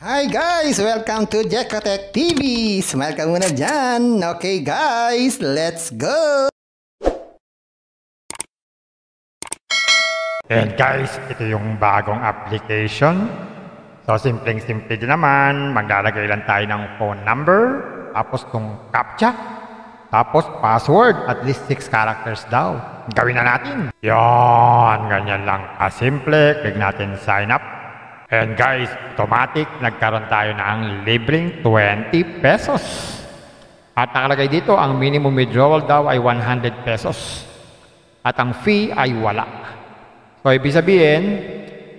Hi guys! Welcome to Jekotech TV! Smile ka muna dyan! Okay guys, let's go! And guys, ito yung bagong application. So, simpleng-simple din naman. Maglalagay lang tayo ng phone number, tapos tong CAPTCHA, tapos password, at least 6 characters daw. Gawin na natin. Yan, ganyan lang kasimple. Click natin sign up. And guys, automatic, nagkaroon tayo ng libreng 20 pesos. At nakalagay dito, ang minimum withdrawal daw ay 100 pesos. At ang fee ay wala. So, ibig sabihin,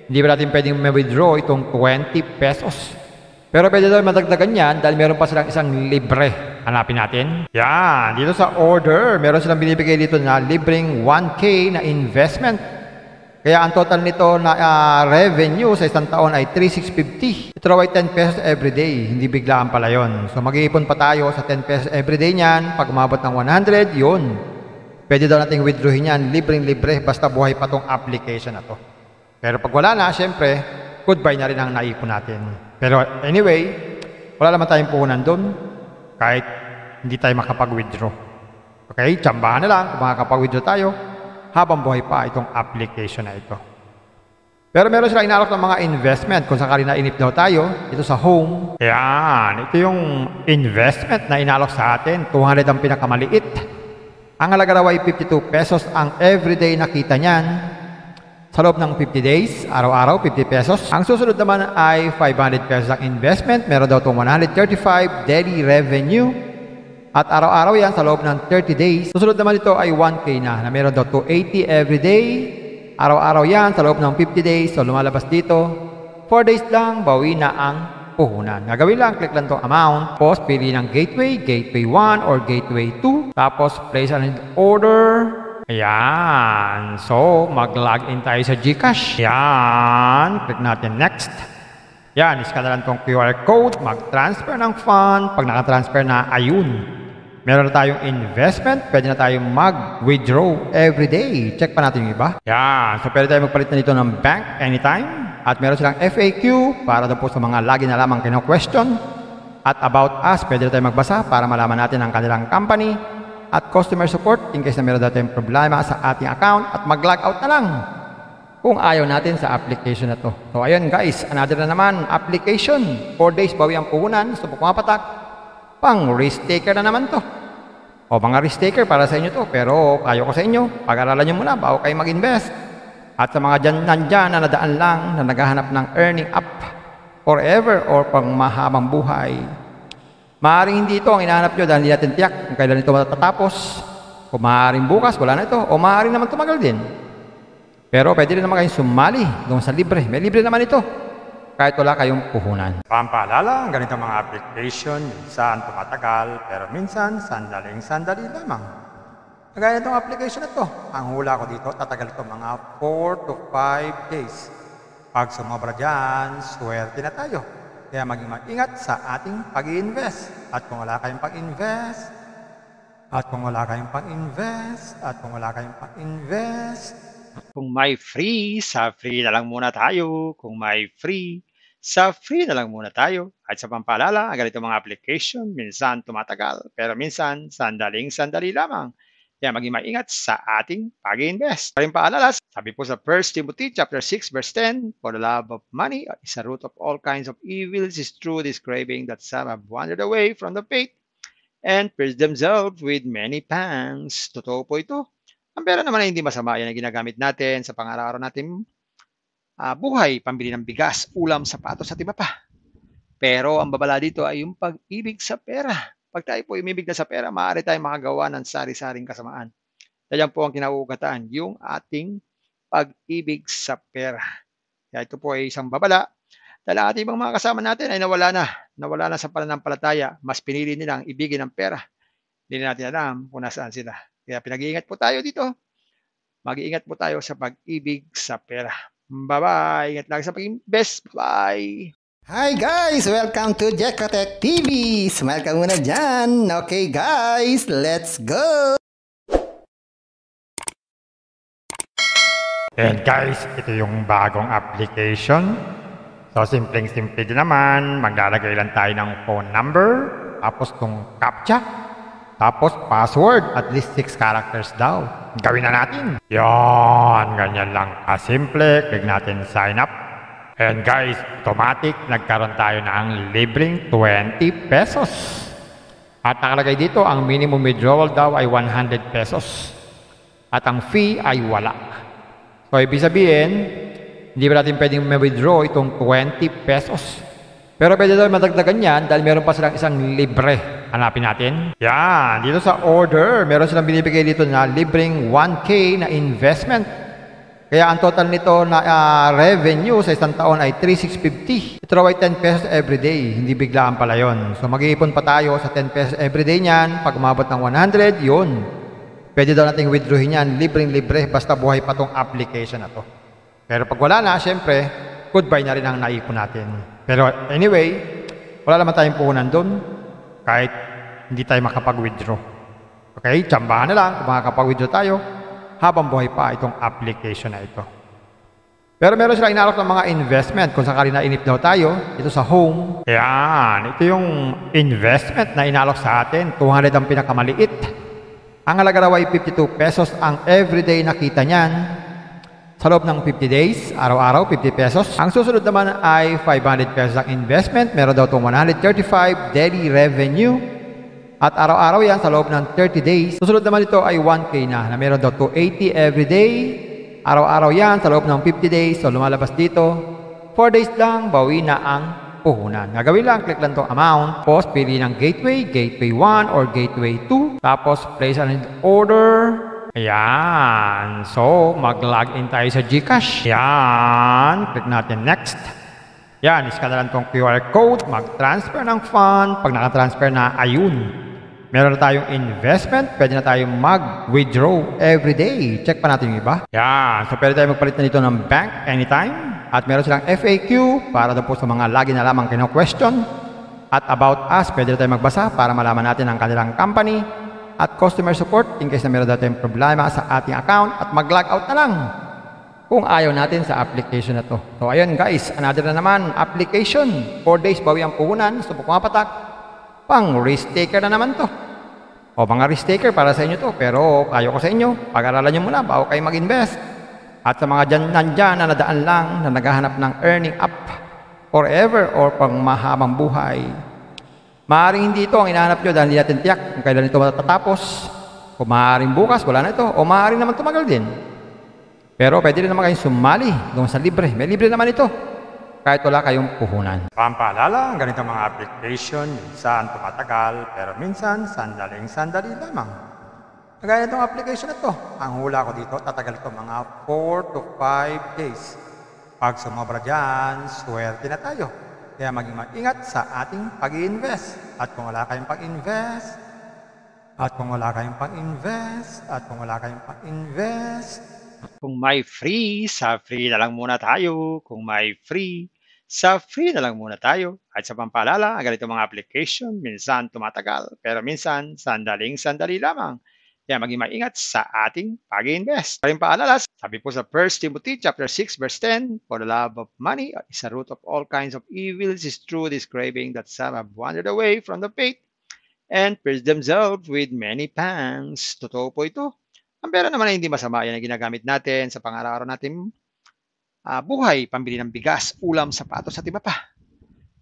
hindi ba natin pwedeng ma-withdraw itong 20 pesos? Pero pwede daw madagdagan yan dahil meron pa silang isang libre. Hanapin natin. Yan, dito sa order, meron silang binibigay dito na libreng 1K na investment. Kaya ang total nito na revenue sa isang taon ay 3,650. Ito raw ay 10 pesos everyday. Hindi biglaan pala yun. So mag-iipon pa tayo sa 10 pesos everyday niyan. Pag umabot ng 100, yun. Pwede daw nating withdrawin yan. Libreng-libre basta buhay pa tong application na to. Pero pag wala na, syempre, goodbye na rin ang naipon natin. Pero anyway, wala naman tayong puhunan doon. Kahit hindi tayo makapag-withdraw. Okay, tsambahan na lang kung makakapag-withdraw tayo habang buhay pa itong application na ito. Pero meron silang inalok ng mga investment kung sakali na inip daw tayo ito sa home. Yan, ito yung investment na inalok sa atin. 200 ang pinakamaliit. Ang halaga raw ay 52 pesos ang everyday na kita niyan. Sa loob ng 50 days, araw-araw 50 pesos. Ang susunod naman ay 500 pesos ang investment. Meron daw itong 135 daily revenue. At araw-araw yan sa loob ng 30 days. Susunod naman ito ay 1K na meron daw 280 every day. Araw-araw yan sa loob ng 50 days. So lumalabas dito, 4 days lang, bawi na ang puhunan. Gagawin lang, click lang itong amount. Tapos pili ng gateway, gateway 1 or gateway 2. Tapos place an order. Ayan. So mag-login tayo sa GCash. Ayan. Click natin next. Yan, iscan na lang itong QR code. Mag-transfer ng fund. Pag naka-transfer na, ayun. Meron na tayong investment, pwede na tayong mag-withdraw every day. Check pa natin yung iba. Yan, so pwede tayong magpalit na dito ng bank anytime. At meron silang FAQ para daw po sa mga lagi na lamang kino-question. At about us, pwede na tayong magbasa para malaman natin ang kanilang company. At customer support in case na meron tayong problema sa ating account. At mag-log out na lang kung ayaw natin sa application na to. So ayun guys, another na naman application. 4 days bawi ang puhunan. So pumapatak. Pang risk taker na naman to. O mga risk taker para sa inyo to. Pero kayo ko sa inyo, pag-aralan nyo muna bago kayo mag-invest. At sa mga nandyan na nadaan lang na naghahanap ng earning up forever or pang mahabang buhay. Maaaring hindi ito ang inahanap nyo dahil hindi natin tiyak kung kailan ito matatapos. O maaaring bukas, wala na ito. O maaaring naman tumagal din. Pero pwede rin naman kayong sumali doon sa libre. May libre naman ito. Kahit wala kayong puhunan. Pampaalala, ang ganitong mga application, minsan tumatagal, pero minsan sandaling-sandali lamang. Kagaya itong application na ito, ang hula ko dito, tatagal ito mga 4 to 5 days. Pag sumobra dyan, swerte na tayo. Kaya maging mag-ingat sa ating pag-i-invest. At kung wala kayong pag-invest, at kung wala kayong pag-invest, at kung wala kayong pag-invest, kung may free, sa free na lang muna tayo. Kung may free, sa free na lang muna tayo. At sa pampaalala, ang ganito mga application, minsan tumatagal, pero minsan sandaling-sandali lamang. Kaya maging maingat sa ating pag-invest. Paring paalala, sabi po sa 1 Timothy chapter 6 verse 10, for the love of money is a root of all kinds of evils, is true this craving that some have wandered away from the faith and pierced themselves with many pangs. Totoo po ito. Ang pera naman ay hindi masama. Yan ang ginagamit natin sa pang-araw-araw natin buhay, pambili ng bigas, ulam, sapatos at iba pa. Pero ang babala dito ay yung pag-ibig sa pera. Pag tayo po umibig na sa pera, maaari tayong makagawa ng sari-saring kasamaan. Dahil po ang kinauugatan, yung ating pag-ibig sa pera. Kaya ito po ay isang babala. Dahil ang ating mga kasama natin ay nawala na sa pananampalataya. Mas pinili nilang ibigin ang pera. Hindi natin alam kung nasaan sila. Kaya pinag-iingat po tayo dito. Mag-iingat po tayo sa pag-ibig sa pera. Bye-bye. Ingat lang sa pag-invest. Bye. Hi guys! Welcome to Jekotech TV! Smile ka muna dyan! Okay guys, let's go! And guys, ito yung bagong application. So, simpleng-simple din naman. Maglalagay lang tayo ng phone number, tapos tong CAPTCHA, tapos password, at least 6 characters daw. Gawin na natin. Yan, ganyan lang kasimple. Click natin sign up. And guys, automatic, nagkaroon tayo ng libreng 20 pesos. At nakalagay dito, ang minimum withdrawal daw ay 100 pesos. At ang fee ay wala. So, ibig sabihin, hindi ba natin pwedeng ma-withdraw itong 20 pesos? Pero pwede daw madagdagan yan dahil meron pa silang isang libre. Hanapin natin. Yan, dito sa order, meron silang binibigay dito na libreng 1K na investment. Kaya ang total nito na revenue sa isang taon ay 3,650. Ito raw ay 10 pesos everyday. Hindi biglaan pala yun. So mag-iipon pa tayo sa 10 pesos everyday niyan. Pag umabot ng 100, yun. Pwede daw nating withdrawin yan. Libreng-libre basta buhay pa tong application na to. Pero pag wala na, syempre, goodbye na rin ang naipon natin. Pero anyway, wala naman tayong puhunan doon kahit hindi tayo makapag-withdraw. Okay, tsambahan na lang kung makakapag-withdraw tayo habang buhay pa itong application na ito. Pero meron silang inalok ng mga investment kung sakali na inip daw tayo ito sa home. Yan, ito yung investment na inalok sa atin. 200 ang pinakamaliit. Ang halaga raw ay 52 pesos ang everyday nakita niyan. Sa loob ng 50 days, araw-araw 50 pesos. Ang susunod naman ay 500 pesos ang investment. Meron daw itong 135 daily revenue. At araw-araw yan sa loob ng 30 days. Susunod naman ito ay 1K na meron daw 280 every day. Araw-araw yan sa loob ng 50 days. So lumalabas dito, 4 days lang, bawi na ang puhunan. Gagawin lang, click lang itong amount. Tapos pili ng gateway, gateway 1 or gateway 2. Tapos place an order. Ayan. So mag-login tayo sa GCash. Ayan. Click natin next. Yan, iscan na lang itong QR code. Mag-transfer ng fund. Pag naka-transfer na, ayun. Meron na tayong investment, pwede na tayong mag-withdraw every day. Check pa natin yung iba. Yan, so pwede tayong magpalit na dito ng bank anytime. At meron silang FAQ para daw po sa mga lagi na lamang kino-question. At about us, pwede na tayong magbasa para malaman natin ang kanilang company. At customer support in case na meron daw tayong problema sa ating account. At mag-log out na lang kung ayaw natin sa application na to. So ayun guys, another na naman application. 4 days bawi ang puhunan. Subok mga patak. Pang risk taker na naman to. O mga risk taker para sa inyo to. Pero ayaw ko sa inyo, pag-aralan nyo muna bago kayo mag-invest. At sa mga nandyan na nadaan lang na naghahanap ng earning up forever or pang mahabang buhay, maaaring hindi ito ang hinahanap nyo dahil hindi natin tiyak kung kailan ito matatapos. O maaaring bukas, wala na ito. O maaaring naman tumagal din. Pero pwede rin naman kayong sumali doon sa libre. May libre naman ito. Kahit wala kayong puhunan. Pampaalala, ang ganitong mga application, minsan tumatagal, pero minsan sandaling-sandali lamang. Kagaya itong application na ito, ang hula ko dito, tatagal ito mga 4 to 5 days. Pag sumobra dyan, swerte na tayo. Kaya maging mag-ingat sa ating pag-i-invest. At kung wala kayong pag-invest, Kung may free, sa free na lang muna tayo. Kung may free, sa free na lang muna tayo. At sa pampaalala, ang ganito mga application, minsan tumatagal, pero minsan sandaling-sandali lamang. Kaya maging maingat sa ating pag-invest. Paring paalala, sabi po sa 1 Timothy chapter 6 verse 10, for the love of money is a root of all kinds of evils, is true this craving that some have wandered away from the faith and pierced themselves with many pangs. Totoo po ito. Ang pera naman ay hindi masama. Yan ang ginagamit natin sa pang-araw-araw natin buhay, pambili ng bigas, ulam, sapatos at iba pa.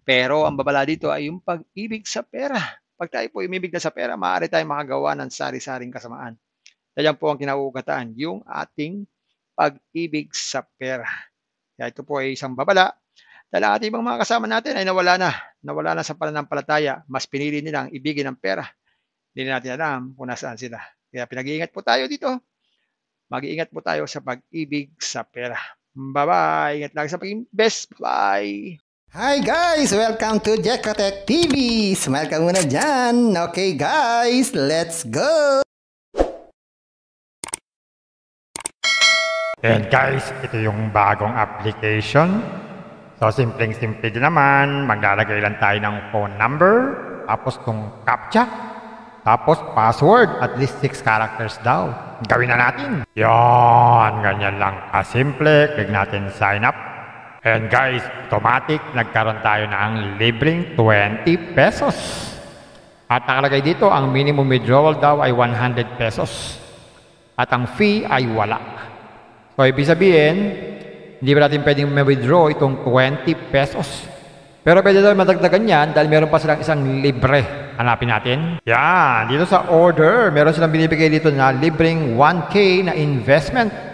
Pero ang babala dito ay yung pag-ibig sa pera. Pag tayo po umibig na sa pera, maaari tayong makagawa ng sari-saring kasamaan. Yan po ang kinauugatan, yung ating pag-ibig sa pera. Kaya ito po ay isang babala. Dahil ang ating ibang mga kasama natin ay nawala na sa pananampalataya. Mas pinili nilang ibigin ang pera. Hindi na natin alam kung nasaan sila. Kaya pinag-iingat po tayo dito. Mag-iingat po tayo sa pag-ibig sa pera. Bye-bye. Ingat lang sa pag-invest. Bye. Hi guys! Welcome to Jekatech TV! Smile ka muna dyan! Okay guys, let's go! And guys, ito yung bagong application. So, simpleng-simple din naman. Maglalagay lang tayo ng phone number, tapos tong CAPTCHA, tapos password, at least 6 characters daw. Gawin na natin. Yan, ganyan lang kasimple. Click natin sign up. And guys, automatic, nagkaroon tayo ng libreng 20 pesos. At nakalagay dito, ang minimum withdrawal daw ay 100 pesos. At ang fee ay wala. So, ibig sabihin, hindi ba natin pwedeng ma-withdraw itong 20 pesos? Pero pwede daw madagdagan yan dahil meron pa silang isang libre. Hanapin natin. Yan, dito sa order, meron silang binibigay dito na libreng 1K na investment.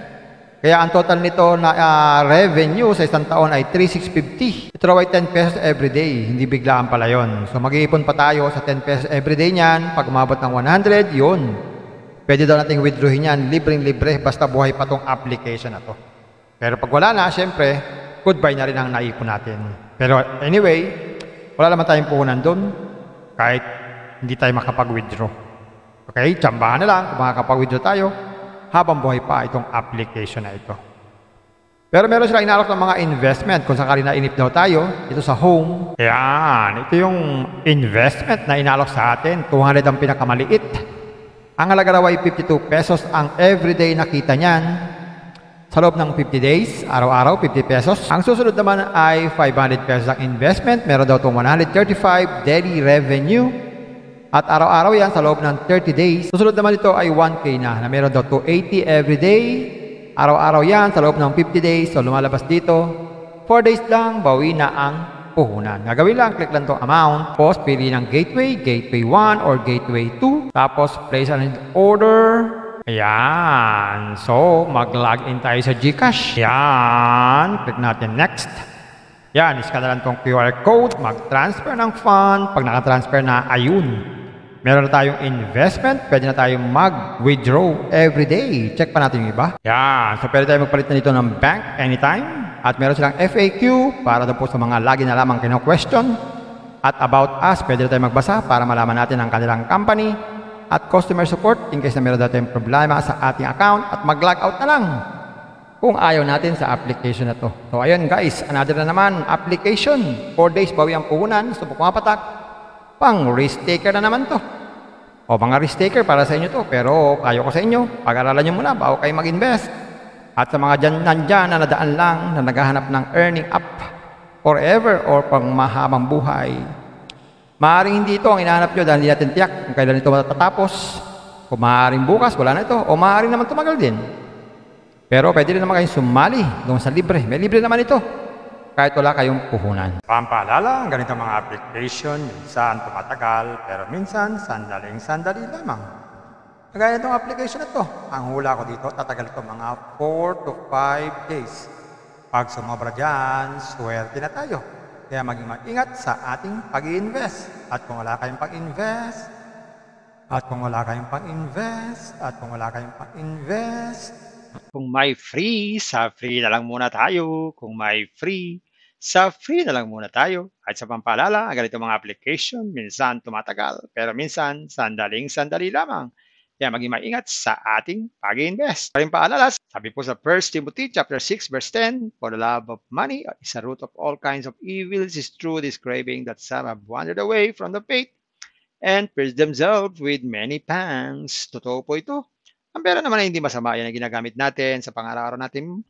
Kaya ang total nito na revenue sa isang taon ay 3,650. Ito raw ay 10 pesos everyday. Hindi biglaan pala yun. So mag-iipon pa tayo sa 10 pesos everyday niyan. Pag umabot ng 100, yun. Pwede daw nating withdrawin yan. Libreng-libre. Basta buhay pa tong application na to. Pero pag wala na, syempre, goodbye na rin ang naipon natin. Pero anyway, wala naman tayong puhunan doon. Kahit hindi tayo makapag-withdraw. Okay? Tsambahan na lang kung makakapag-withdraw tayo habang buhay pa itong application na ito. Pero meron silang inalok ng mga investment kung sakali na inip daw tayo dito sa home. Yan, ito yung investment na inalok sa atin. 200 ang pinakamaliit. Ang halaga raw ay 52 pesos ang everyday nakita niyan. Sa loob ng 50 days, araw-araw 50 pesos. Ang susunod naman ay 500 pesos ang investment. Meron daw itong 135 daily revenue. At araw-araw yan sa loob ng 30 days. Susunod naman ito ay 1K na meron daw 280 every day. Araw-araw yan sa loob ng 50 days. So lumalabas dito, 4 days lang, bawi na ang puhunan. Gagawin lang, click lang itong amount. Tapos pili ng gateway, gateway 1 or gateway 2. Tapos place an order. Ayan. So mag-login tayo sa GCash. Ayan. Click natin next. Yan, iskan na lang itong QR code, mag-transfer ng fund. Pag naka-transfer na, ayun. Meron na tayong investment, pwede na tayong mag-withdraw every day. Check pa natin yung iba. Yan, so pwede tayo magpalit na dito ng bank anytime. At meron silang FAQ para daw po sa mga lagi na lamang kino-question. At about us, pwede na tayo magbasa para malaman natin ang kanilang company. At customer support in case na meron natin problema sa ating account. At mag-log out na lang kung ayaw natin sa application na to. So ayun guys, another na naman application. 4 days bawi ang puhunan. So pumapatak, pang risk taker na naman to. O mga risk taker para sa inyo to. Pero kayo ko sa inyo, pag-aralan nyo muna bago kayo mag-invest. At sa mga nandyan na nadaan lang na naghahanap ng earning up forever or pang mahabang buhay, maaaring hindi ito ang inahanap nyo dahil hindi natin tiyak kung kailan ito matatapos. Kung maaaring bukas, wala na ito. O maaaring naman tumagal din. Pero pwede rin naman kayong sumali doon sa libre. May libre naman ito. Kahit wala kayong puhunan. Pampaalala, ang ganitong mga application, minsan tumatagal, pero minsan sandaling-sandali lamang. Kagaya itong application na to, ang hula ko dito, tatagal ito mga 4 to 5 days. Pag sumobra dyan, swerte na tayo. Kaya maging mag-ingat sa ating pag-i-invest. At kung wala kayong pag-invest, Kung may free, sa free na lang muna tayo. Kung may free, sa free na lang muna tayo. At sa pampaalala, ang ganito mga application, minsan tumatagal, pero minsan sandaling-sandali lamang. Kaya maging maingat sa ating pag-invest. Paring paalala, sabi po sa 1 Timothy chapter 6 verse 10, for the love of money is a root of all kinds of evils. It is true this craving that some have wandered away from the faith and pierced themselves with many pangs. Totoo po ito. Ang pera naman ay hindi masama. Yan ang ginagamit natin sa pang-araw-araw natin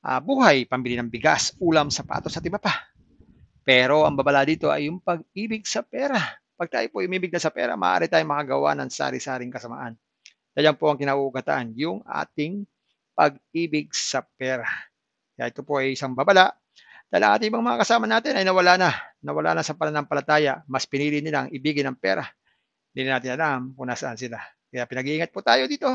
buhay, pambili ng bigas, ulam, sapatos at iba pa. Pero ang babala dito ay yung pag-ibig sa pera. Pag tayo po umibig na sa pera, maaari tayong makagawa ng sari-saring kasamaan. Yan po ang kinauugatan, yung ating pag-ibig sa pera. Kaya ito po ay isang babala. Dahil ang ating ibang mga kasama natin ay nawala na sa pananampalataya. Mas pinili nilang ibigin ang pera. Hindi natin alam kung nasaan sila. Kaya pinag-iingat po tayo dito.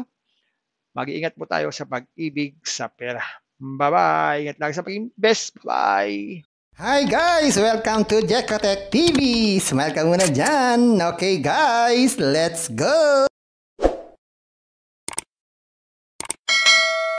Mag-iingat po tayo sa pag-ibig sa pera. Bye-bye. Ingat lang sa pag-invest. Bye. Hi guys! Welcome to Jekatech TV! Smile ka muna dyan! Okay guys, let's go!